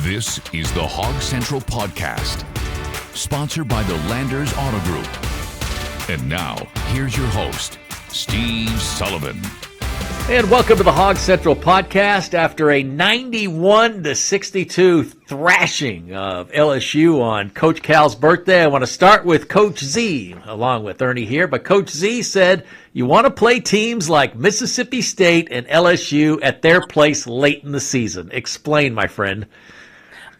This is the Hog Central Podcast, sponsored by the Landers Auto Group. And now, here's your host, Steve Sullivan. And welcome to the Hog Central Podcast. After a 91-62 thrashing of LSU on Coach Cal's birthday, I want to start with Coach Z, along with Ernie here. But Coach Z said you want to play teams like Mississippi State and LSU at their place late in the season. Explain, my friend.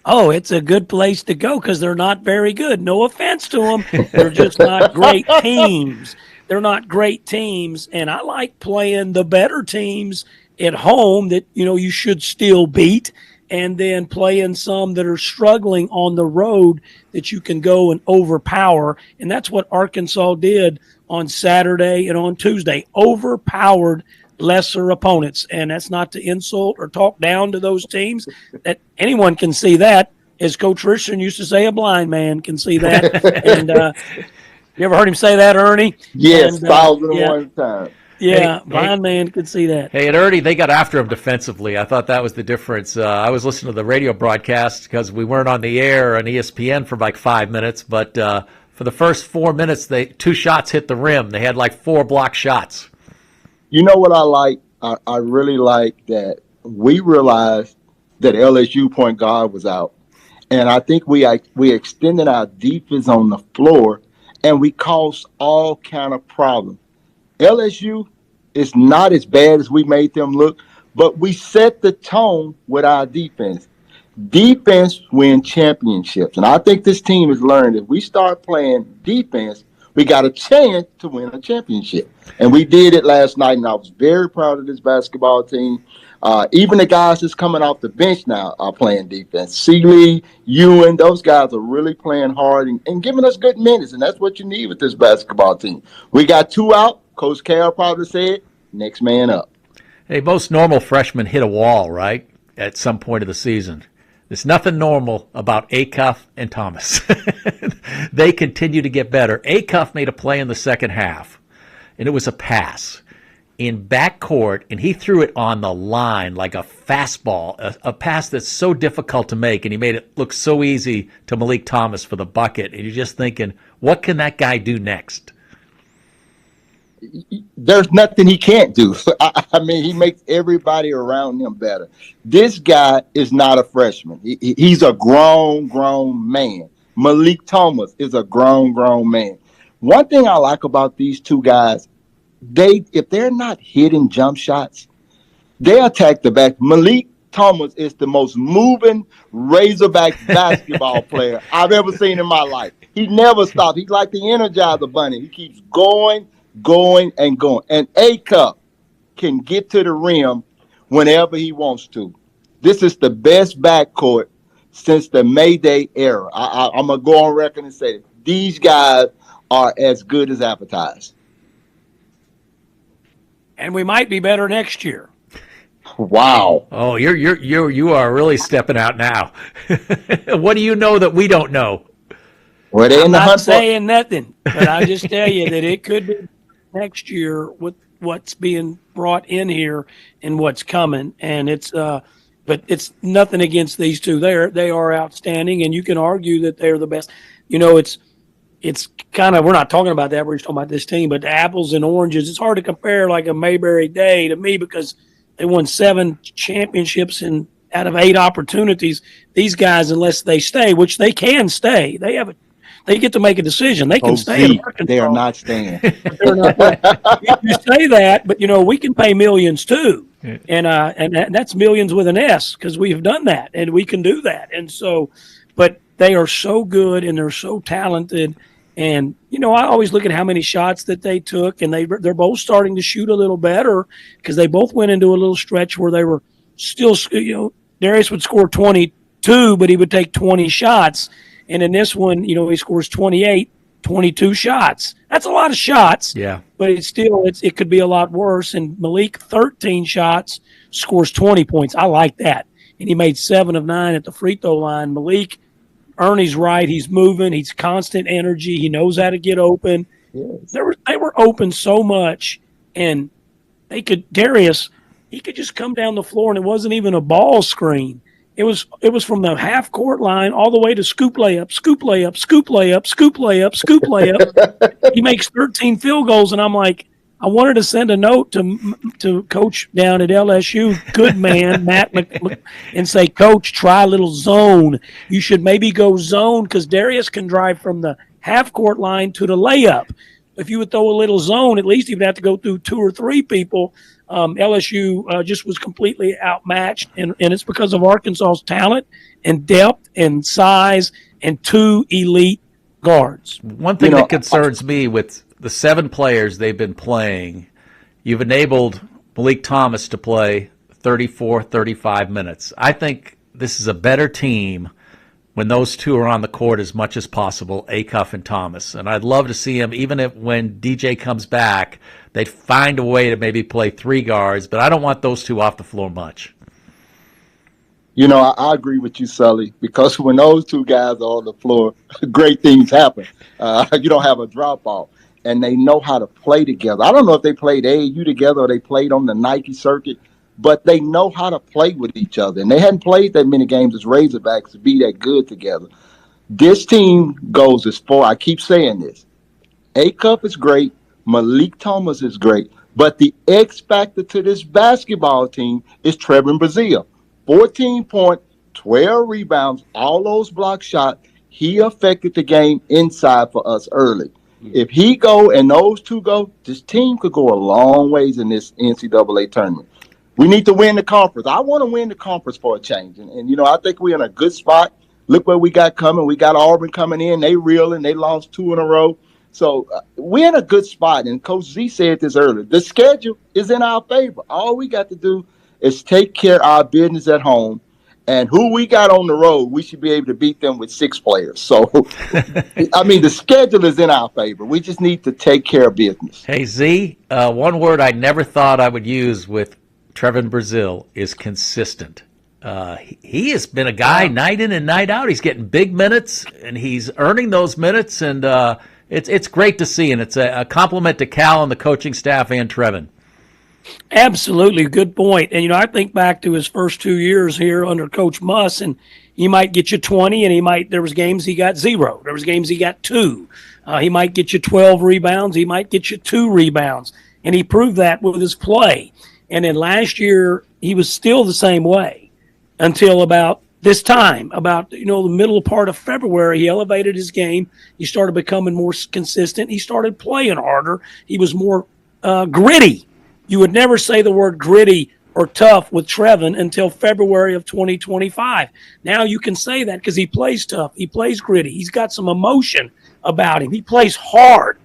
Oh, it's a good place to go because they're not very good. No offense to them. They're just not great teams. They're not great teams, and I like playing the better teams at home that, you know, you should still beat, and then playing some that are struggling on the road that you can go and overpower. And that's what Arkansas did on Saturday and on Tuesday, overpowered lesser opponents. And that's not to insult or talk down to those teams. That anyone can see that. As Coach Richmond used to say, a blind man can see that. And you ever heard him say that, Ernie? Yes, 1,001 times. Yeah, blind man could see that. Hey, and Ernie, they got after him defensively. I thought that was the difference. I was listening to the radio broadcast because we weren't on the air on ESPN for like 5 minutes, but for the first 4 minutes, two shots hit the rim. They had like 4 block shots. You know what I like? I really like that we realized that LSU point guard was out. And I think we extended our defense on the floor, and we caused all kind of problems. LSU is not as bad as we made them look, but we set the tone with our defense. Defense wins championships. And I think this team has learned if we start playing defense, we got a chance to win a championship. And we did it last night, and I was very proud of this basketball team. Even the guys that's coming off the bench now are playing defense. Seeley, Ewan, those guys are really playing hard and giving us good minutes, and that's what you need with this basketball team. We got 2 out. Coach Cal probably said, next man up. Hey, most normal freshmen hit a wall, right, at some point of the season. There's nothing normal about Acuff and Thomas. They continue to get better. Acuff made a play in the second half, and it was a pass in backcourt, and he threw it on the line like a fastball, a pass that's so difficult to make, and he made it look so easy to Malik Thomas for the bucket. And you're just thinking, what can that guy do next? There's nothing he can't do. I mean, he makes everybody around him better. This guy is not a freshman. He's a grown man. Malik Thomas is a grown man. One thing I like about these two guys, if they're not hitting jump shots, they attack the back. Malik Thomas is the most moving Razorback basketball player I've ever seen in my life. He never stops. He's like the Energizer Bunny. He keeps going. And Acuff can get to the rim whenever he wants to. This is the best backcourt since the Mayday era. I'm going to go on record and say that these guys are as good as advertised. And we might be better next year. Wow. Oh, you are really stepping out now. What do you know that we don't know? Well, they're I'm not saying nothing, but I just tell you that it could be next year with what's being brought in here and what's coming. And but it's nothing against these two. They are outstanding, and you can argue that they're the best. You know, it's kind of, we're not talking about that. We're just talking about this team, but the apples and oranges, it's hard to compare like a Mayberry Day to me because they won 7 championships out of 8 opportunities. These guys, unless they stay, which they can stay, they get to make a decision. They can stay in Arkansas. They are not staying. They're not. You say that, but, you know, we can pay millions too. And that's millions with an S because we have done that, and we can do that. And so, but they are so good and they're so talented. And, you know, I always look at how many shots that they took, and they're both starting to shoot a little better because they both went into a little stretch where they were still, you know, Darius would score 22, but he would take 20 shots. And in this one, you know, he scores 28, 22 shots. That's a lot of shots. Yeah. But it could be a lot worse. And Malik, 13 shots, scores 20 points. I like that. And he made 7 of 9 at the free throw line. Malik, Ernie's right. He's moving. He's constant energy. He knows how to get open. Yes. They were open so much. And Darius, he could just come down the floor, and it wasn't even a ball screen. It was from the half court line all the way to scoop layup, scoop layup, scoop layup, scoop layup, scoop layup. He makes 13 field goals, and I'm like, I wanted to send a note to Coach down at LSU, good man, Matt, and say, Coach, try a little zone. You should maybe go zone because Darius can drive from the half court line to the layup. If you would throw a little zone, at least you would have to go through 2 or 3 people. LSU just was completely outmatched, and it's because of Arkansas's talent and depth and size and 2 elite guards. One thing that concerns me with the 7 players they've been playing, you've enabled Malik Thomas to play 34, 35 minutes. I think this is a better team when those 2 are on the court as much as possible, Acuff and Thomas. And I'd love to see him, even if when DJ comes back, they'd find a way to maybe play 3 guards, but I don't want those 2 off the floor much. I agree with you, Sully, because when those 2 guys are on the floor, great things happen. You don't have a drop-off, and they know how to play together. I don't know if they played AAU together or they played on the Nike circuit, but they know how to play with each other. And they hadn't played that many games as Razorbacks to be that good together. This team goes as far. I keep saying this. Acuff is great. Malik Thomas is great. But the X factor to this basketball team is Trevon Brazile. 14 points, 12 rebounds, all those block shots. He affected the game inside for us early. If he go and those 2 go, this team could go a long ways in this NCAA tournament. We need to win the conference. I want to win the conference for a change. And I think we're in a good spot. Look what we got coming. We got Auburn coming in. They reeling. They lost 2 in a row. So we're in a good spot. And Coach Z said this earlier. The schedule is in our favor. All we got to do is take care of our business at home. And who we got on the road, we should be able to beat them with 6 players. So, the schedule is in our favor. We just need to take care of business. Hey, Z, one word I never thought I would use with Trevon Brazile is consistent. He has been a guy night in and night out. He's getting big minutes, and he's earning those minutes, and it's great to see, and it's a compliment to Cal and the coaching staff and Trevon. Absolutely, good point. And, I think back to his first 2 years here under Coach Muss, and he might get you 20, and there was games he got 0. There was games he got 2. He might get you 12 rebounds. He might get you 2 rebounds, and he proved that with his play. And then last year, he was still the same way until about this time, the middle part of February. He elevated his game. He started becoming more consistent. He started playing harder. He was more gritty. You would never say the word gritty or tough with Trevon until February of 2025. Now you can say that because he plays tough. He plays gritty. He's got some emotion about him. He plays hard.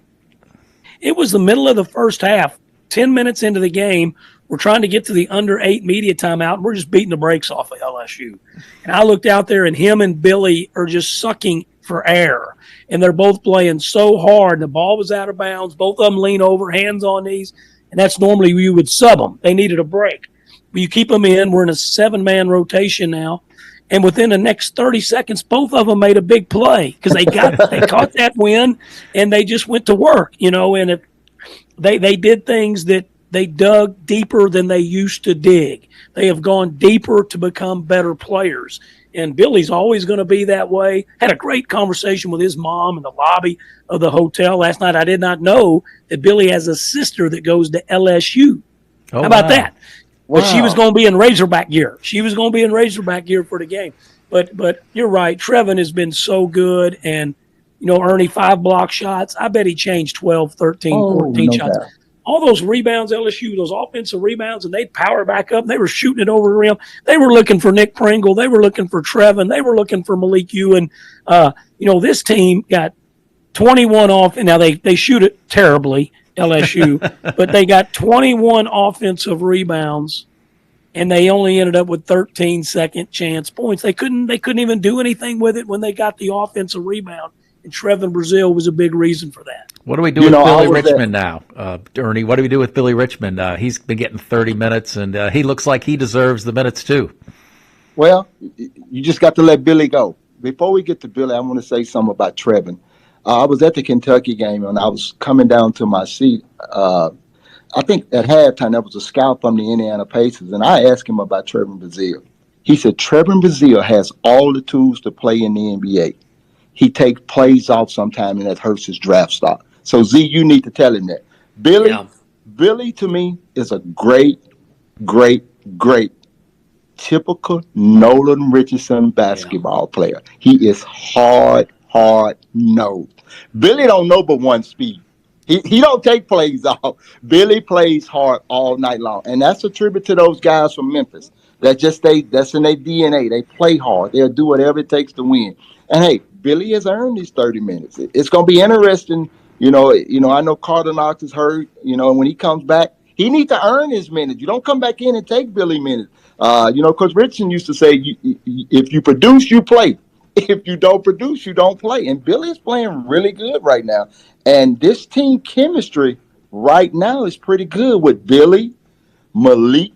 It was the middle of the first half, 10 minutes into the game. We're trying to get to the under 8 media timeout, and we're just beating the brakes off of LSU. And I looked out there, and him and Billy are just sucking for air. And they're both playing so hard. The ball was out of bounds. Both of them lean over, hands on knees. And that's normally you would sub them. They needed a break. But you keep them in. We're in a 7-man rotation now. And within the next 30 seconds, both of them made a big play because they caught that win, and they just went to work, and if they did things that they dug deeper than they used to dig. They have gone deeper to become better players. And Billy's always going to be that way. Had a great conversation with his mom in the lobby of the hotel last night. I did not know that Billy has a sister that goes to LSU. How about that? Wow. But she was going to be in Razorback gear. She was going to be in Razorback gear for the game. But you're right. Trevon has been so good. And, Ernie, 5 block shots. I bet he changed 12, 13, 14 shots. Doubt. All those rebounds, LSU, those offensive rebounds, and they'd power back up. They were shooting it over the rim. They were looking for Nick Pringle. They were looking for Trevon. They were looking for Malik Ewan. This team got 21 off. And now they shoot it terribly, LSU, but they got 21 offensive rebounds, and they only ended up with 13 second chance points. They couldn't even do anything with it when they got the offensive rebound. And Trevon Brazile was a big reason for that. What do we do with Billy Richmond now, Ernie? What do we do with Billy Richmond? He's been getting 30 minutes, and he looks like he deserves the minutes too. Well, you just got to let Billy go. Before we get to Billy, I want to say something about Trevon. I was at the Kentucky game, and I was coming down to my seat. I think at halftime, there was a scout from the Indiana Pacers, and I asked him about Trevon Brazile. He said, Trevon Brazile has all the tools to play in the NBA. He takes plays off sometime, and that hurts his draft stock. So, Z, you need to tell him that. Billy, to me, is a great, typical Nolan Richardson basketball player. He is hard nosed. Billy don't know but one speed. He don't take plays off. Billy plays hard all night long, and that's a tribute to those guys from Memphis. That's in their DNA. They play hard. They'll do whatever it takes to win. And hey, Billy has earned these 30 minutes. It's going to be interesting. I know Carter Knox is hurt. And when he comes back, he needs to earn his minutes. You don't come back in and take Billy minutes. Coach Richardson used to say, if you produce, you play. If you don't produce, you don't play. And Billy is playing really good right now. And this team chemistry right now is pretty good with Billy, Malik,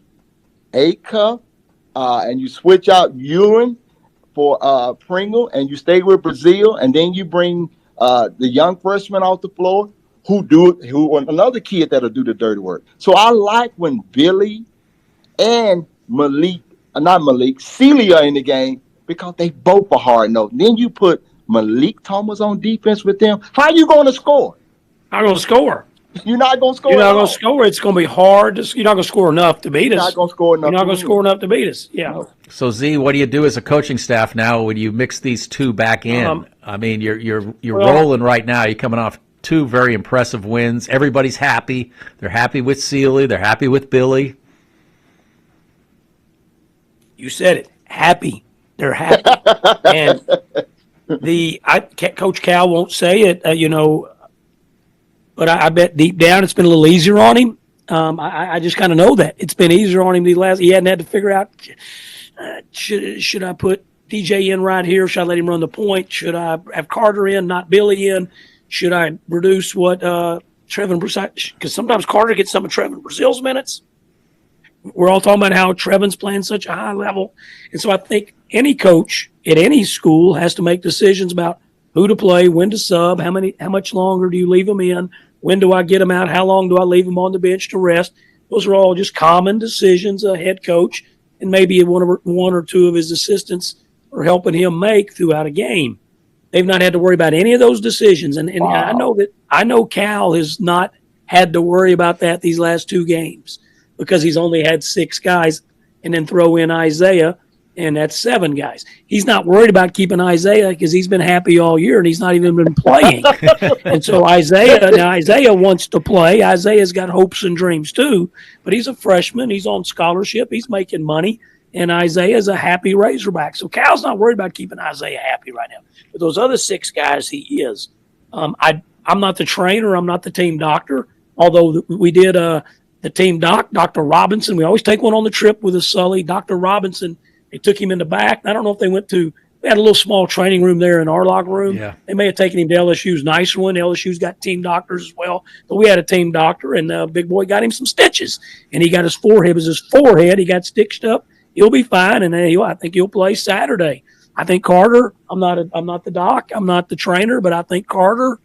Acuff, and you switch out Ewan for Pringle, and you stay with Brazile, and then you bring the young freshman off the floor who another kid that'll do the dirty work. So I like when Billy and Celia are in the game because they both are hard nosed. Then you put Malik Thomas on defense with them. How are you going to score? I'm going to score. You're not going to score. You're not going to score. It's going to be hard. You're not going to score enough to beat us. You're not going to score enough. You're not going to score enough to beat us. Yeah. No. So Z, what do you do as a coaching staff now when you mix these two back in? I mean, you're rolling right now. You're coming off two very impressive wins. Everybody's happy. They're happy with Sully. They're happy with Billy. You said it. Happy. They're happy. And Coach Cal won't say it, but I bet deep down it's been a little easier on him. I just kind of know that it's been easier on him he hadn't had to figure out should I put DJ in right here? Should I let him run the point? Should I have Carter in, not Billy in? Should I reduce what Trevon Brazile? Because sometimes Carter gets some of Trevon Brazile's minutes. We're all talking about how Trevon's playing such a high level. And so I think any coach at any school has to make decisions about who to play, when to sub, how much longer do you leave them in, when do I get them out, how long do I leave them on the bench to rest. Those are all just common decisions a head coach and maybe one or two of his assistants are helping him make throughout a game. They've not had to worry about any of those decisions. And wow. I know Cal has not had to worry about that these last two games because he's only had 6 guys and then throw in Isaiah, and that's 7 guys. He's not worried about keeping Isaiah because he's been happy all year and he's not even been playing. And so Isaiah wants to play. Isaiah's got hopes and dreams too, but he's a freshman. He's on scholarship. He's making money, and Isaiah's a happy Razorback. So Cal's not worried about keeping Isaiah happy right now. But those other 6 guys, he is. I'm not the trainer. I'm not the team doctor, although we did the team doc, Dr. Robinson. We always take one on the trip with us, Sully. Dr. Robinson, they took him in the back. I don't know if we had a little small training room there in our locker room. Yeah. They may have taken him to LSU's nice one. LSU's got team doctors as well. But we had a team doctor, and Big Boy got him some stitches. And he got his forehead. It was his forehead. He got stitched up. He'll be fine, and I think he'll play Saturday. I think Carter, I'm not the doc. I'm not the trainer, but I think Carter's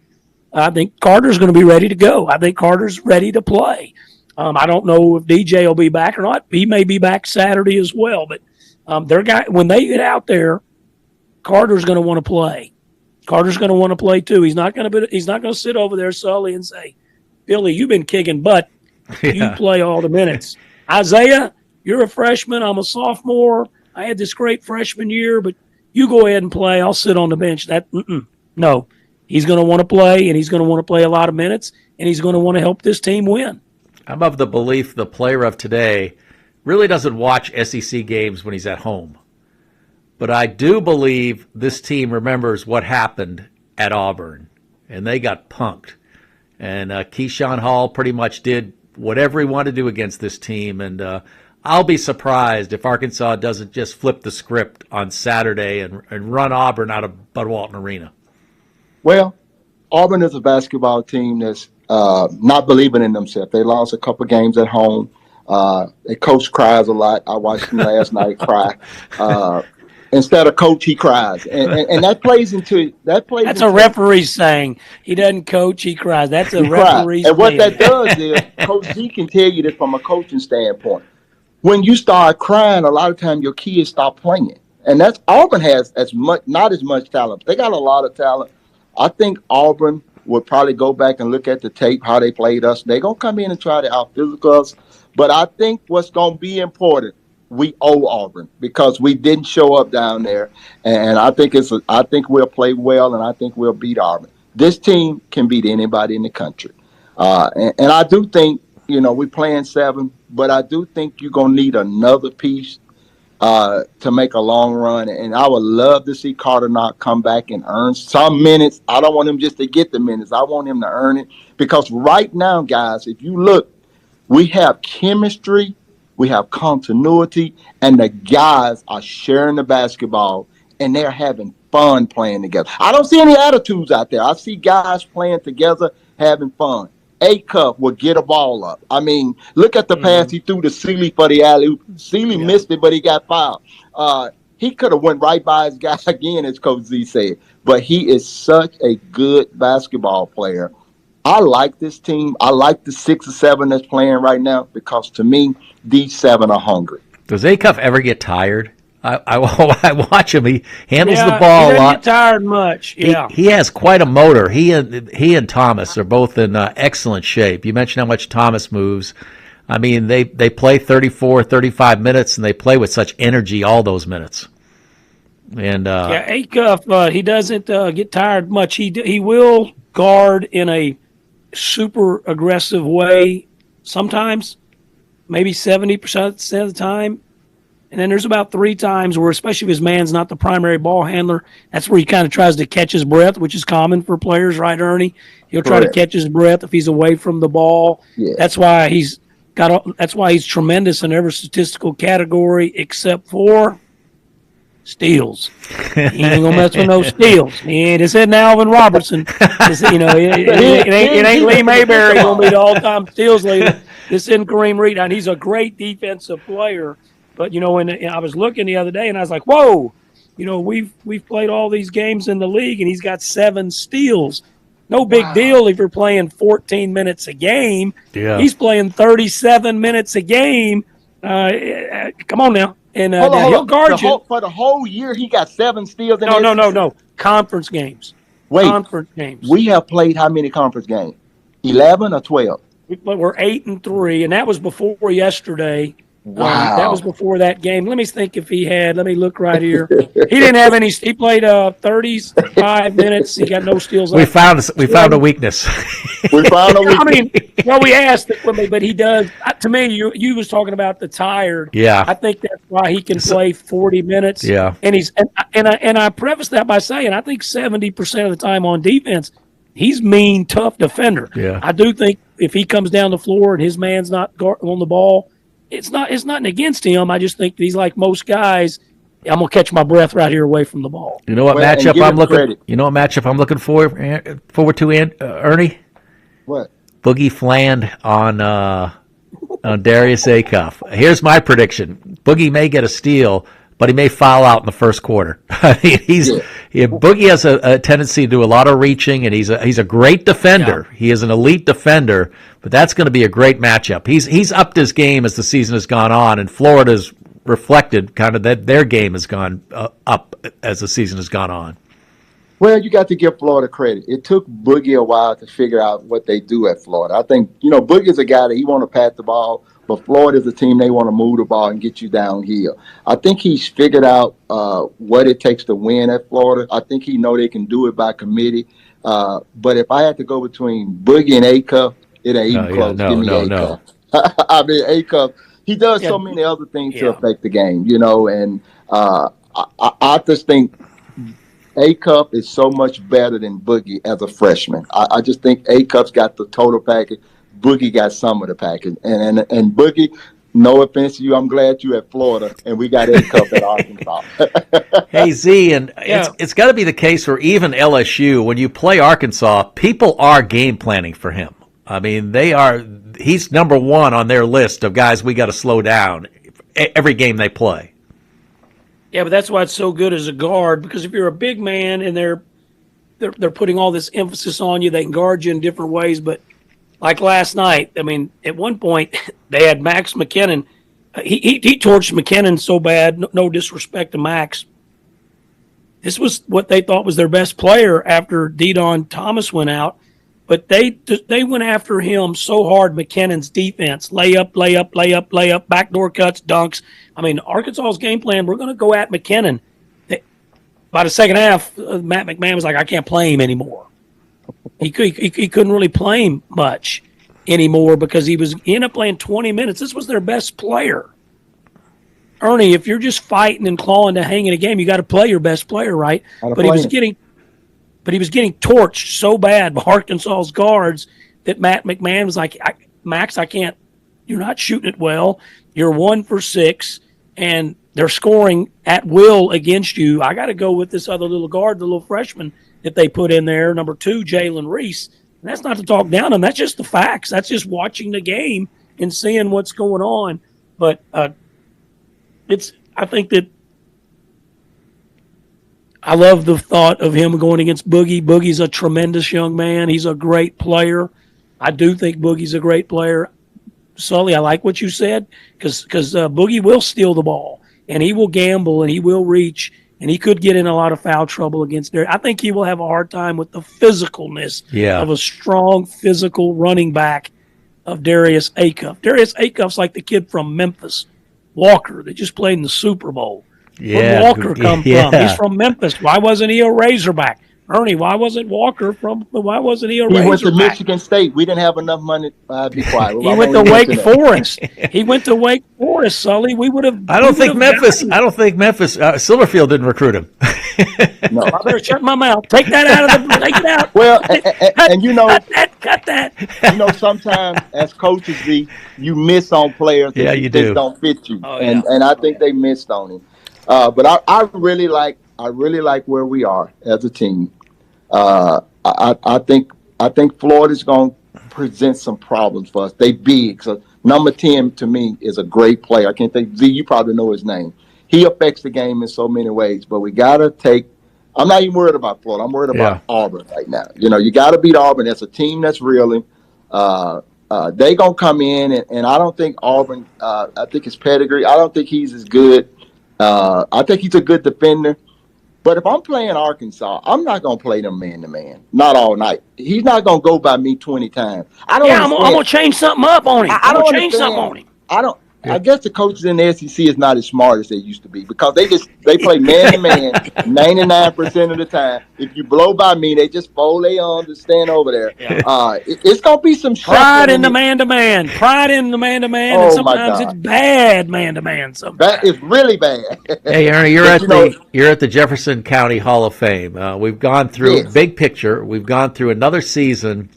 going to be ready to go. I think Carter's ready to play. I don't know if DJ will be back or not. He may be back Saturday as well. But when they get out there, Carter's going to want to play. Carter's going to want to play too. He's not going to sit over there, Sully, and say, "Billy, you've been kicking butt. You play all the minutes." Isaiah, you're a freshman. I'm a sophomore. I had this great freshman year, but you go ahead and play. I'll sit on the bench. No. He's going to want to play, and he's going to want to play a lot of minutes, and he's going to want to help this team win. I'm of the belief the player of today really doesn't watch SEC games when he's at home. But I do believe this team remembers what happened at Auburn, and they got punked. And Keyshawn Hall pretty much did whatever he wanted to do against this team, and I'll be surprised if Arkansas doesn't just flip the script on Saturday and run Auburn out of Bud Walton Arena. Well, Auburn is a basketball team that's not believing in themselves. They lost a couple games at home. The coach cries a lot. I watched him last night cry. Instead of coach, he cries, and that plays into that. That's a referee's saying. He doesn't coach, he cries. That's a referee's. And what that does is, Coach Z can tell you this from a coaching standpoint. when you start crying, a lot of times your kids stop playing. And that's Auburn has not as much talent. They got a lot of talent. I think Auburn would probably go back and look at the tape, how they played us. They're going to come in and try to out-physical us. But I think what's going to be important, we owe Auburn because we didn't show up down there. And I think we'll play well, and I think we'll beat Auburn. This team can beat anybody in the country. And I do think, we're playing 7, but I do think you're going to need another piece to make a long run. And I would love to see Carter Knox come back and earn some minutes. I don't want him just to get the minutes. I want him to earn it. Because right now, guys, if you look, we have chemistry, we have continuity, and the guys are sharing the basketball, and they're having fun playing together. I don't see any attitudes out there. I see guys playing together, having fun. Acuff will get a ball up. I mean, look at the pass he threw to Sully for the alley-oop. Sully missed it, but he got fouled. He could have went right by his guy again, as Coach Z said. But he is such a good basketball player. I like this team. I like the 6 or 7 that's playing right now because, to me, these 7 are hungry. Does Acuff ever get tired? I watch him. He handles the ball a lot. He doesn't get tired much. Yeah, he has quite a motor. He and Thomas are both in excellent shape. You mentioned how much Thomas moves. I mean, they play 34, 35 minutes, and they play with such energy all those minutes. And Acuff, he doesn't get tired much. He will guard in a super aggressive way sometimes, maybe 70% of the time. And then there's about 3 times where, especially if his man's not the primary ball handler, that's where he kind of tries to catch his breath, which is common for players, right, Ernie? He'll try to catch his breath if he's away from the ball. Yeah. That's why he's tremendous in every statistical category except for steals. He ain't gonna mess with no steals. This isn't Alvin Robertson. It ain't Lee Mayberry gonna be the all-time steals leader. This isn't Kareem Reed, and he's a great defensive player. But, when I was looking the other day, and I was like, whoa, we've played all these games in the league, and he's got 7 steals. No big deal if you're playing 14 minutes a game. Yeah. He's playing 37 minutes a game. Come on now. And he'll guard you. For the whole year, he got 7 steals. No. Conference games. Conference games. We have played how many conference games? 11 or 12? We're 8-3, and that was before yesterday. Wow. That was before that game. Let me think if he had. Let me look right here. He didn't have any. He played 35 minutes. He got no steals. We found a weakness. We found a weakness. I mean, we asked it, but he does. To me, you was talking about the tired. Yeah. I think that's why he can play 40 minutes. Yeah. And I preface that by saying I think 70% of the time on defense, he's mean, tough defender. Yeah. I do think if he comes down the floor and his man's not on the ball, it's nothing against him. I just think he's like most guys. I'm gonna catch my breath right here away from the ball. You know what matchup I'm looking? You know what matchup I'm looking forward to, Ernie? What? Boogie Fland on Darius Acuff. Here's my prediction: Boogie may get a steal, but he may foul out in the first quarter. I mean, Boogie has a tendency to do a lot of reaching, and he's a great defender. Yeah. He is an elite defender, but that's going to be a great matchup. He's upped his game as the season has gone on, and Florida's reflected kind of that their game has gone up as the season has gone on. Well, you got to give Florida credit. It took Boogie a while to figure out what they do at Florida. I think, Boogie's a guy that he want to pass the ball, but Florida's a team they want to move the ball and get you downhill. I think he's figured out what it takes to win at Florida. I think he know they can do it by committee. But if I had to go between Boogie and Acuff, it ain't even close. Give me Acuff. I mean, Acuff, he does so many other things to affect the game, and I just think Acuff is so much better than Boogie as a freshman. I just think Acuff's got the total package. Boogie got some of the package. And Boogie, no offense to you, I'm glad you at Florida, and we got Acuff at Arkansas. Hey, Z, and it's got to be the case for even LSU. When you play Arkansas, people are game planning for him. I mean, he's number 1 on their list of guys we got to slow down every game they play. Yeah, but that's why it's so good as a guard, because if you're a big man and they're putting all this emphasis on you, they can guard you in different ways. But like last night, I mean, at one point they had Max McKinnon he torched McKinnon so bad. No disrespect to Max. This was what they thought was their best player after Dedon Thomas went out, but they went after him so hard. McKinnon's defense, layup, backdoor cuts, dunks. I mean, Arkansas's game plan, we're going to go at McKinnon. By the second half, Matt McMahon was like, I can't play him anymore. He couldn't really play him much anymore because he ended up playing 20 minutes. This was their best player. Ernie, if you're just fighting and clawing to hang in a game, you got to play your best player, right? But he was getting torched so bad by Arkansas's guards that Matt McMahon was like, Max, I can't. You're not shooting it well. You're 1 for 6, and they're scoring at will against you. I got to go with this other little guard, the little freshman that they put in there, number 2, Jalen Reese. And that's not to talk down on him. That's just the facts. That's just watching the game and seeing what's going on. But I think that I love the thought of him going against Boogie. Boogie's a tremendous young man. He's a great player. I do think Boogie's a great player. Sully, I like what you said because Boogie will steal the ball and he will gamble and he will reach and he could get in a lot of foul trouble against Darius. I think he will have a hard time with the physicalness of a strong physical running back of Darius Acuff. Darius Acuff's like the kid from Memphis, Walker, that just played in the Super Bowl. Where'd Walker come from? He's from Memphis. Why wasn't he a Razorback? Ernie, why wasn't he a Razorback? He went to Michigan State. We didn't have enough money. Be quiet. He went to Wake Forest. He went to Wake Forest, Sully. We would have. I don't think Memphis. Silverfield didn't recruit him. No. I better shut my mouth. Take that out of the. Take it out. Well, and you know, cut that. You know, sometimes as coaches, you miss on players that you do. Don't fit you, Oh, and I think they missed on him. But I really like where we are as a team. I think Florida's going to present some problems for us. They big. So number 10 to me is a great player. I can't think. Z, you probably know his name. He affects the game in so many ways. But we got to take. I'm not even worried about Florida. I'm worried about Auburn right now. You know, you got to beat Auburn. That's a team that's reeling. They gonna come in, and I don't think Auburn. I think his pedigree. I don't think he's as good. I think he's a good defender. But if I'm playing Arkansas, I'm not going to play them man-to-man. Not all night. He's not going to go by me 20 times. I'm going to change something up on him. I'm going to change something on him. I guess the coaches in the SEC is not as smart as they used to be because they play man-to-man 99% of the time. If you blow by me, they just fold their arms and stand over there. Yeah. It's going to be some pride in the man-to-man. And sometimes it's bad man-to-man. Sometimes it's really bad. Hey, Ernie, you're at the Jefferson County Hall of Fame. We've gone through big picture. We've gone through another season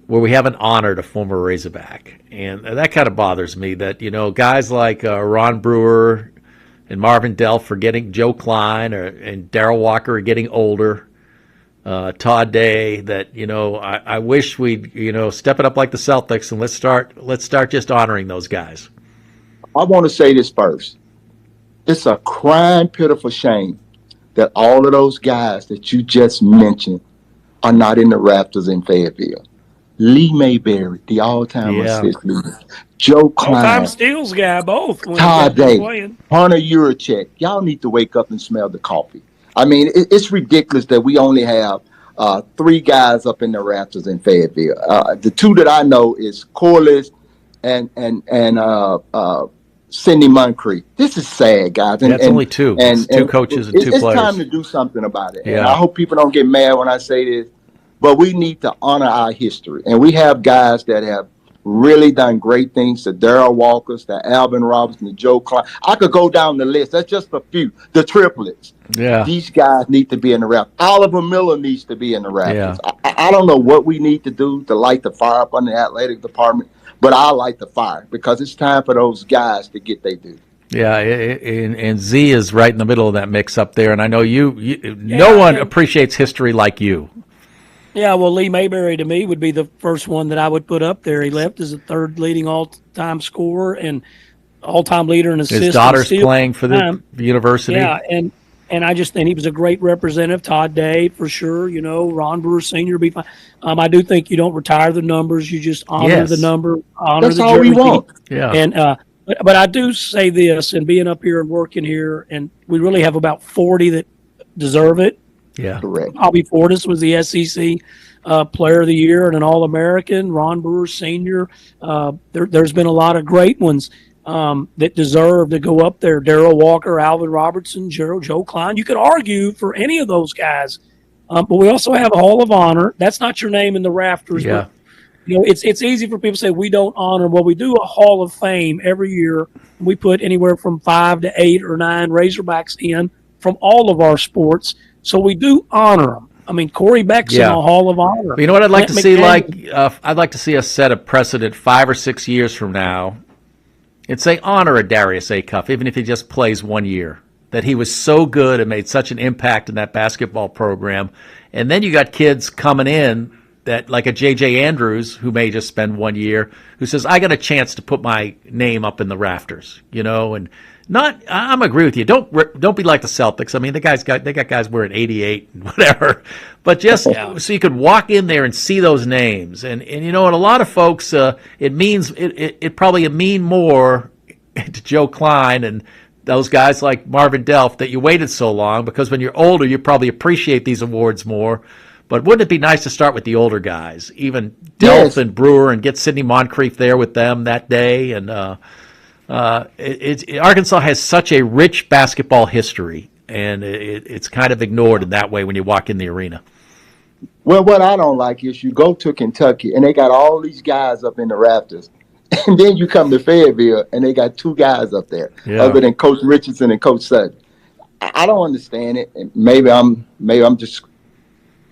where we haven't honored a former Razorback. And that kind of bothers me that, you know, guys like Ron Brewer and Marvin Delph are getting Joe Klein and Darrell Walker are getting older. Todd Day, that, you know, I wish we'd, you know, step it up like the Celtics and let's start just honoring those guys. I want to say this first. It's a crying, pitiful shame that all of those guys that you just mentioned are not in the Raptors in Fayetteville. Lee Mayberry, the all-time assist leader. Joe Klein. All-time steals guy, both. Todd Day. Hunter Urachek. Y'all need to wake up and smell the coffee. I mean, it's ridiculous that we only have 3 guys up in the Raptors in Fayetteville. The 2 that I know is Corliss and Sidney Moncrief. This is sad, guys. That's only 2. It's 2 coaches and 2 players. It's time to do something about it. Yeah. And I hope people don't get mad when I say this. But we need to honor our history. And we have guys that have really done great things. The Darrell Walkers, the Alvin Robinson, the Joe Klein. I could go down the list. That's just a few. The triplets. Yeah. These guys need to be in the Raptors. Oliver Miller needs to be in the Raptors. Yeah. I don't know what we need to do to light the fire up on the athletic department, but I light the fire because it's time for those guys to get their due. Yeah, and Z is right in the middle of that mix up there. And I know no one appreciates history like you. Yeah, well, Lee Mayberry to me would be the first one that I would put up there. He left as the 3rd leading all-time scorer and all-time leader in assists. His daughter's playing for the university. Yeah, and I just think he was a great representative. Todd Day, for sure. You know, Ron Brewer Sr. be fine. I do think you don't retire the numbers. You just honor the number. Honor That's the all we want. Yeah. And But I do say this, and being up here and working here, and we really have about 40 that deserve it. Yeah. Correct. Bobby Portis was the SEC Player of the Year and an All-American. Ron Brewer Sr. There's been a lot of great ones that deserve to go up there. Darrell Walker, Alvin Robertson, Joe Klein. You could argue for any of those guys. But we also have a Hall of Honor. That's not your name in the rafters. Yeah. But, it's easy for people to say we don't honor. Well, we do a Hall of Fame every year. We put anywhere from 5 to 8 or 9 Razorbacks in from all of our sports. So we do honor them. I mean, Corey Beck's in the Hall of Honor. But you know what I'd like to see? I'd like to see us set a precedent 5 or 6 years from now and say honor a Darius Acuff, even if he just plays 1 year. That he was so good and made such an impact in that basketball program. And then you got kids coming in that, like a J.J. Andrews, who may just spend 1 year, who says, I got a chance to put my name up in the rafters, and I'm agree with you. Don't be like the Celtics. I mean, they got guys wearing 88 and whatever, but just so you could walk in there and see those names. And a lot of folks, it probably mean more to Joe Klein and those guys like Marvin Delph that you waited so long, because when you're older, you probably appreciate these awards more. But wouldn't it be nice to start with the older guys, even Delph and Brewer, and get Sidney Moncrief there with them that day? And Arkansas has such a rich basketball history, and it's kind of ignored in that way when you walk in the arena. Well, what I don't like is you go to Kentucky, and they got all these guys up in the rafters. And then you come to Fayetteville, and they got 2 guys up there, other than Coach Richardson and Coach Sutton. I don't understand it. And maybe I'm just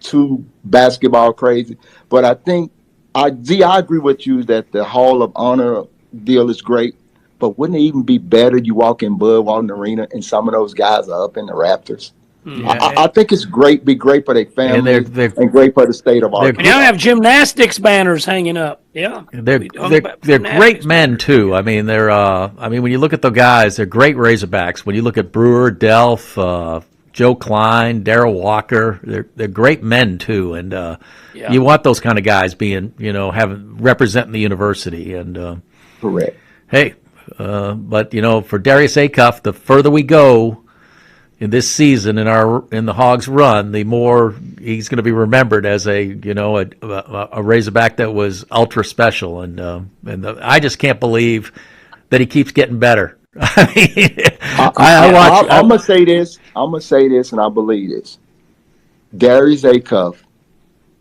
too basketball crazy, but I think I agree with you that the Hall of Honor deal is great. But wouldn't it even be better you walk in Bud Walton Arena and some of those guys are up in the rafters? Yeah. I think it's great. Be great for their family and great for the state of Arkansas. And you have gymnastics banners hanging up. Yeah, they're great men too. I mean, when you look at the guys, they're great Razorbacks. When you look at Brewer, Delph, Joe Klein, Darrell Walker, they're great men too, and you want those kind of guys being, representing the university. And correct. Hey, but for Darius Acuff, the further we go in this season in the Hogs run, the more he's going to be remembered as a Razorback that was ultra special, and I just can't believe that he keeps getting better. I'm gonna say this, and I believe this. Darius Acuff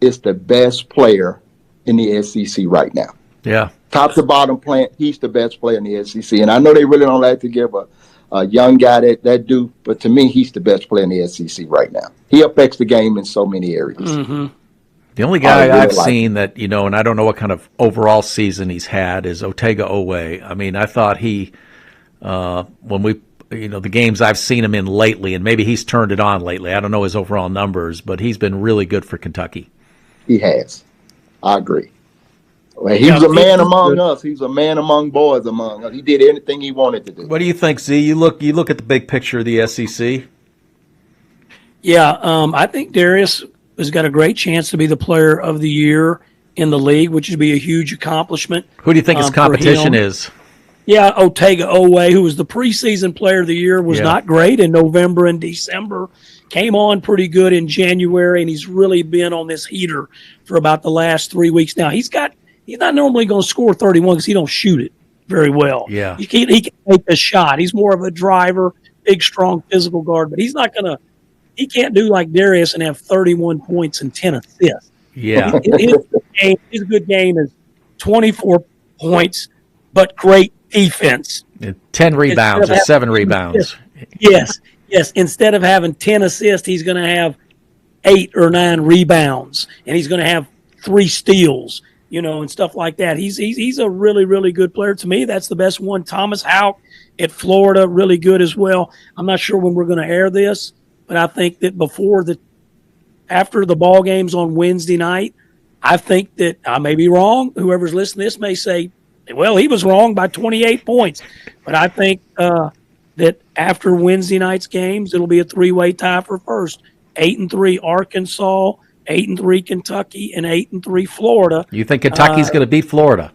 is the best player in the SEC right now. Yeah, top to bottom plant, he's the best player in the SEC. And I know they really don't like to give a young guy that do, but to me, he's the best player in the SEC right now. He affects the game in so many areas. Mm-hmm. The only guy I've seen that, and I don't know what kind of overall season he's had, is Otega Owe. I mean, I thought he, when we, the games I've seen him in lately, and maybe he's turned it on lately. I don't know his overall numbers, but he's been really good for Kentucky. He has. I agree. Well, he was a man among us. He was a man among boys among us. He did anything he wanted to do. What do you think, Z? You look at the big picture of the SEC. Yeah, I think Darius has got a great chance to be the player of the year in the league, which would be a huge accomplishment. Who do you think his competition is? Yeah, Otega Owe, who was the preseason player of the year, was not great in November and December. Came on pretty good in January, and he's really been on this heater for about the last 3 weeks now. He's not normally going to score 31 because he don't shoot it very well. Yeah, he can take the shot. He's more of a driver, big, strong, physical guard, but he's not going to. He can't do like Darius and have 31 points and 10 assists. Yeah, his good game is 24 points, but great defense. 10 rebounds or 7 rebounds. Yes. Instead of having 10 assists, he's going to have 8 or 9 rebounds, and he's going to have 3 steals, and stuff like that. He's a really, really good player. To me, that's the best one. Thomas Houck at Florida, really good as well. I'm not sure when we're going to air this, but I think that after the ball games on Wednesday night, I think that I may be wrong. Whoever's listening to this may say, well, he was wrong by 28 points. But I think that after Wednesday night's games, it'll be a 3-way tie for first. 8-3 Arkansas, 8-3 Kentucky, and 8-3 Florida. You think Kentucky's going to beat Florida?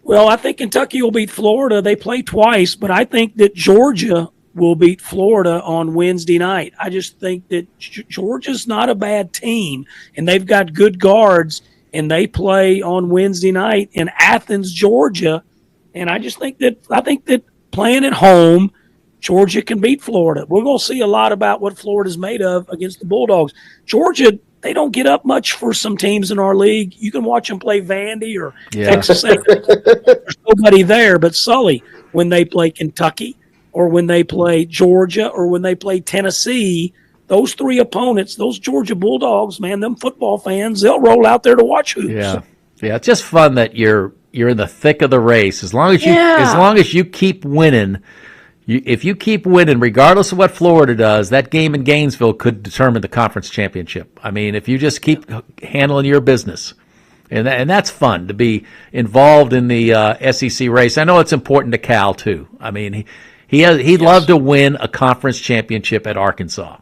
Well, I think Kentucky will beat Florida. They play twice, but I think that Georgia will beat Florida on Wednesday night. I just think that Georgia's not a bad team, and they've got good guards, and they play on Wednesday night in Athens, Georgia. And I think that playing at home, Georgia can beat Florida. We're going to see a lot about what Florida's made of against the Bulldogs. Georgia, they don't get up much for some teams in our league. You can watch them play Vandy or Texas A&M. There's nobody there but Sully when they play Kentucky or when they play Georgia or when they play Tennessee. Those three opponents, those Georgia Bulldogs, man, them football fans, they'll roll out there to watch hoops. Yeah, it's just fun that you're in the thick of the race. As long as you keep winning. If you keep winning, regardless of what Florida does, that game in Gainesville could determine the conference championship. I mean, if you just keep handling your business, and that's fun to be involved in the SEC race. I know it's important to Cal too. I mean, he'd love to win a conference championship at Arkansas.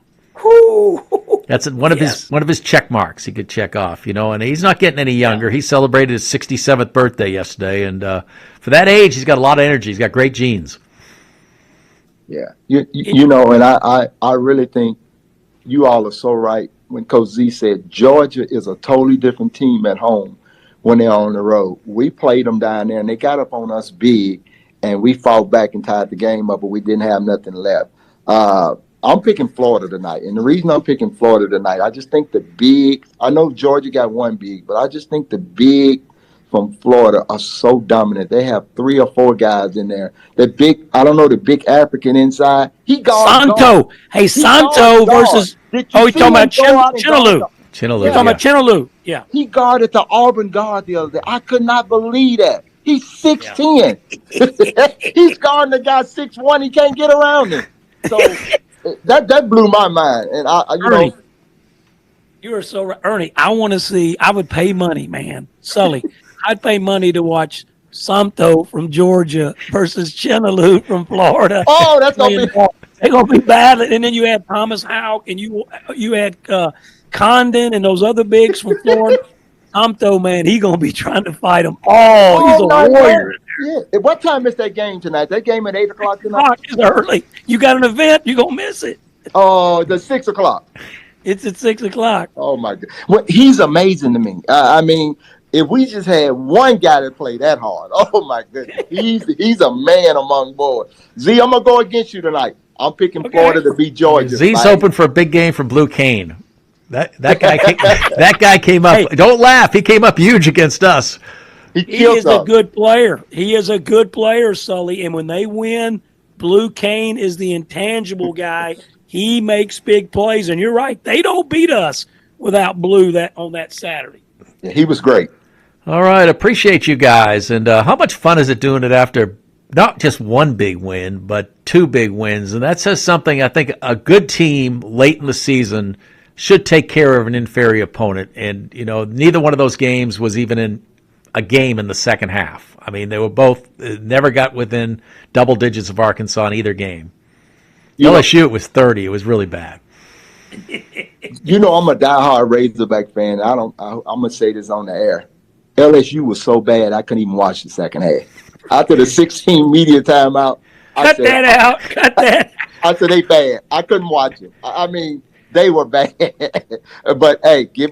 That's one of his check marks he could check off, and he's not getting any younger. He celebrated his 67th birthday yesterday, and for that age, he's got a lot of energy. He's got great genes. Yeah, and I really think you all are so right when Coach Z said Georgia is a totally different team at home when they're on the road. We played them down there, and they got up on us big, and we fought back and tied the game up, but we didn't have nothing left. I'm picking Florida tonight, and the reason I'm picking Florida tonight, I just think I know Georgia got one big, but I just think the big from Florida are so dominant. They have 3 or 4 guys in there. The big African inside. He guards Santo. Hey, Santo versus. Oh, you're talking about Chinaloo. You're talking about Chinaloo. Yeah. He guarded the Auburn guard the other day. I could not believe that. He's 6'10". He's guarding the guy 6'1". He can't get around him. So that blew my mind. And Ernie, you are so right. Ernie, I would pay money, man. Sully. I'd pay money to watch Santo from Georgia versus Chinaloo from Florida. Oh, that's gonna be. They're gonna be battling, and then you had Thomas Houck, and you had Condon, and those other bigs from Florida. Santo, man, he's gonna be trying to fight them all. He's a warrior. Yeah. What time is that game tonight? That game at 8:00 tonight. It's early. You got an event, you're gonna miss it. Oh, the 6:00. It's at 6:00. Oh my God! Well, he's amazing to me. I mean. If we just had one guy that played that hard, oh my goodness, he's a man among boys. Z, I'm gonna go against you tonight. I'm picking Florida to beat Georgia. Z's hoping for a big game from Blue Cane. That guy came up. Hey, don't laugh. He came up huge against us. He is a good player. He is a good player, Sully. And when they win, Blue Cane is the intangible guy. He makes big plays, and you're right. They don't beat us without Blue on that Saturday. Yeah, he was great. All right, appreciate you guys. And how much fun is it doing it after not just one big win, but 2 big wins? And that says something. I think a good team late in the season should take care of an inferior opponent. And, neither one of those games was even in a game in the second half. I mean, they were both never got within double digits of Arkansas in either game. LSU, it was 30. It was really bad. I'm a diehard Razorback fan. I'm going to say this on the air. LSU was so bad, I couldn't even watch the second half. After the 16 media timeout, Cut that. I said, they bad. I couldn't watch it. I mean, they were bad. But, hey, give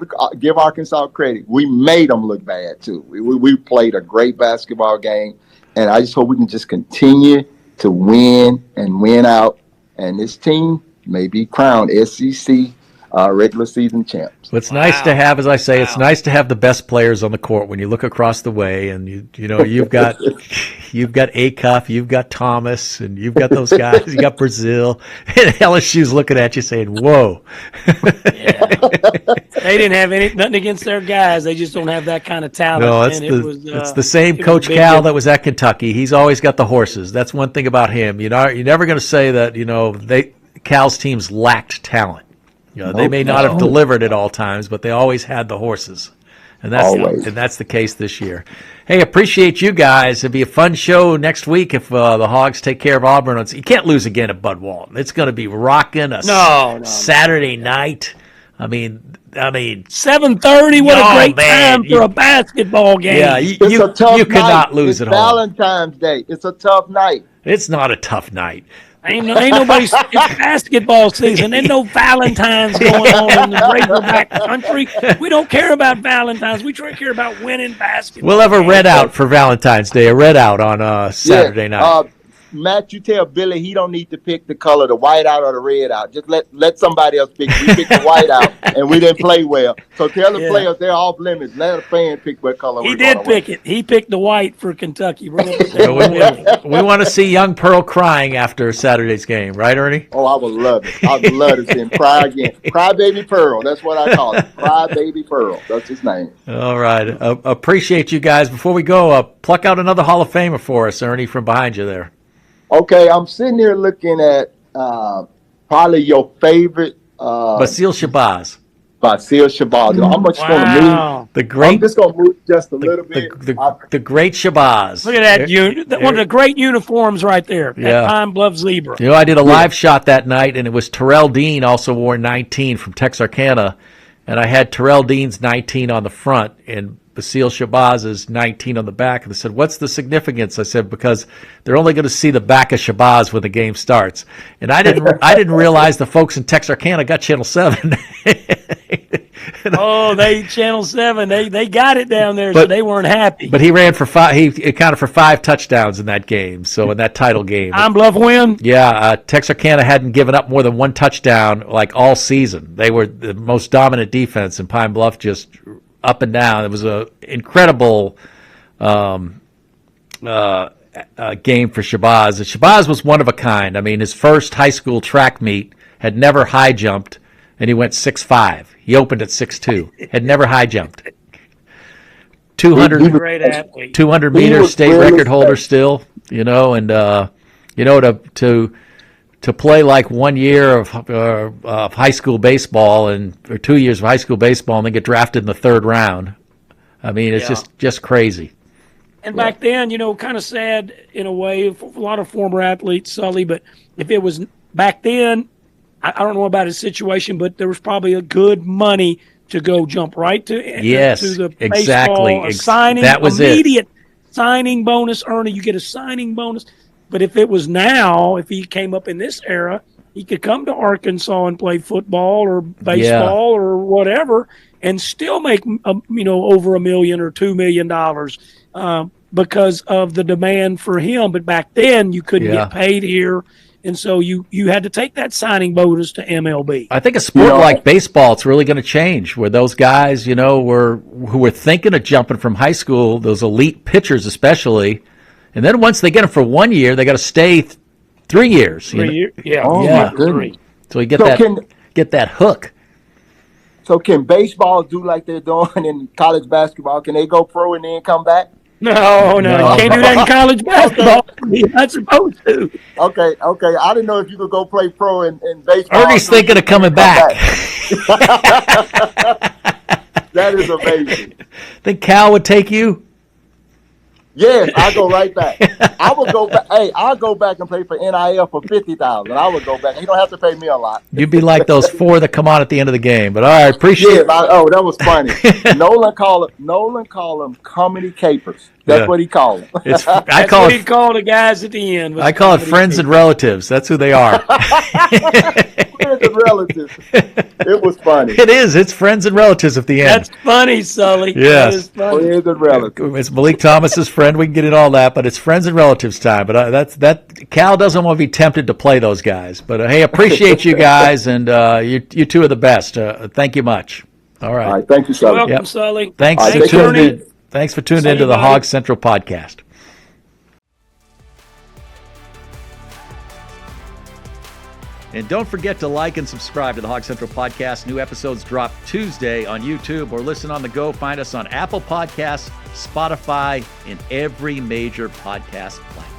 Arkansas credit. We made them look bad, too. We played a great basketball game, and I just hope we can just continue to win and win out. And this team may be crowned SEC regular season champs. Well, it's nice to have, as I say, it's nice to have the best players on the court when you look across the way, and you've got Acuff, you've got Thomas, and you've got those guys. You got Brazile, and LSU's looking at you saying, "Whoa." Yeah. They didn't have nothing against their guys. They just don't have that kind of talent. No, it's the same Coach Cal that was at Kentucky. He's always got the horses. That's one thing about him. You're never going to say that Cal's teams lacked talent. They may not have delivered at all times, but they always had the horses. And that's the case this year. Hey, appreciate you guys. It'll be a fun show next week if the Hogs take care of Auburn. You can't lose again at Bud Walton. It's going to be rocking Saturday night. I mean, 7:30. What a great time for a basketball game. Yeah, you cannot lose at home. Valentine's Day. It's a tough night. It's not a tough night. Ain't nobody. It's basketball season. Ain't no Valentine's going on in the Razorback country. We don't care about Valentine's. We care about winning basketball. We'll have a red out for Valentine's Day. A red out on Saturday night. Matt, you tell Billy he don't need to pick the color, the white out or the red out. Just let somebody else pick. We picked the white out, and we didn't play well. So tell the players they're off limits. Let a fan pick what color he did pick it. He picked the white for Kentucky. We want to see young Pearl crying after Saturday's game, right, Ernie? Oh, I would love it. I would love to see him cry again. Cry baby Pearl. That's what I call it. Cry baby Pearl. That's his name. All right. Appreciate you guys. Before we go, pluck out another Hall of Famer for us, Ernie, from behind you there. Okay, I'm sitting here looking at probably your favorite Brazile Shabazz. Brazile Shabazz. I'm just going to move. I'm just going to move just a little bit. The great Shabazz. Look at that. One of the great uniforms right there. That Pine Bluff Zebra. You know, I did a live shot that night, and it was Terrell Dean also wore 19 from Texarkana, and I had Terrell Dean's 19 on the front, and Brazile Shabazz's 19 on the back. And they said, what's the significance? I said, because they're only going to see the back of Shabazz when the game starts. And I didn't realize the folks in Texarkana got Channel 7. Channel 7. They got it down there, so they weren't happy. But he ran for he accounted for 5 touchdowns in that game. So in that title game. Pine Bluff win? Yeah, Texarkana hadn't given up more than 1 touchdown like all season. They were the most dominant defense, and Pine Bluff just up and down. It was an incredible game for Shabazz. Shabazz was one of a kind. I mean, his first high school track meet had never high jumped, and he went 6'5". He opened at 6'2". Had never high jumped. 200 meter state record holder still. You know, and to play like 1 year of high school baseball or 2 years of high school baseball and then get drafted in the 3rd round. I mean, it's just crazy. And back then, kind of sad in a way, a lot of former athletes, Sully, but if it was back then, I don't know about his situation, but there was probably a good money to go jump right to the baseball. Signing, that was immediate signing bonus, Ernie. You get a signing bonus. But if it was now, if he came up in this era, he could come to Arkansas and play football or baseball or whatever and still make, over $1 million or $2 million because of the demand for him. But back then, you couldn't get paid here. And so you had to take that signing bonus to MLB. I think a sport like baseball, it's really going to change where those guys, who were thinking of jumping from high school, those elite pitchers especially, and then once they get them for 1 year, they got to stay 3 years. 3 years? Yeah. My goodness. So you get get that hook. So can baseball do like they're doing in college basketball? Can they go pro and then come back? No. You can't do that in college basketball. You're not supposed to. Okay. I didn't know if you could go play pro in baseball. Ernie's thinking of coming back. That is amazing. Think Cal would take you? Yes, I'll go right back. I would go back. Hey, I'll go back and play for NIL for $50,000. I would go back. You don't have to pay me a lot. You'd be like those 4 that come on at the end of the game. But all right, appreciate it. That was funny. Nolan called them comedy capers. That's what he called them. He called the guys at the end. I call it friends and relatives. That's who they are. Friends and relatives. It was funny. It is. It's friends and relatives at the end. That's funny, Sully. Yes. Friends and relatives. It's Malik Thomas's friend. We can get into all that, but it's friends and relatives time. But Cal doesn't want to be tempted to play those guys. But hey, appreciate you guys, and you two are the best. Thank you much. All right. All right. Thank you, Sully. Welcome, Sully. Thanks for tuning in. Thanks for tuning into the Hog Central Podcast. And don't forget to like and subscribe to the Hog Central Podcast. New episodes drop Tuesday on YouTube or listen on the go. Find us on Apple Podcasts, Spotify, and every major podcast platform.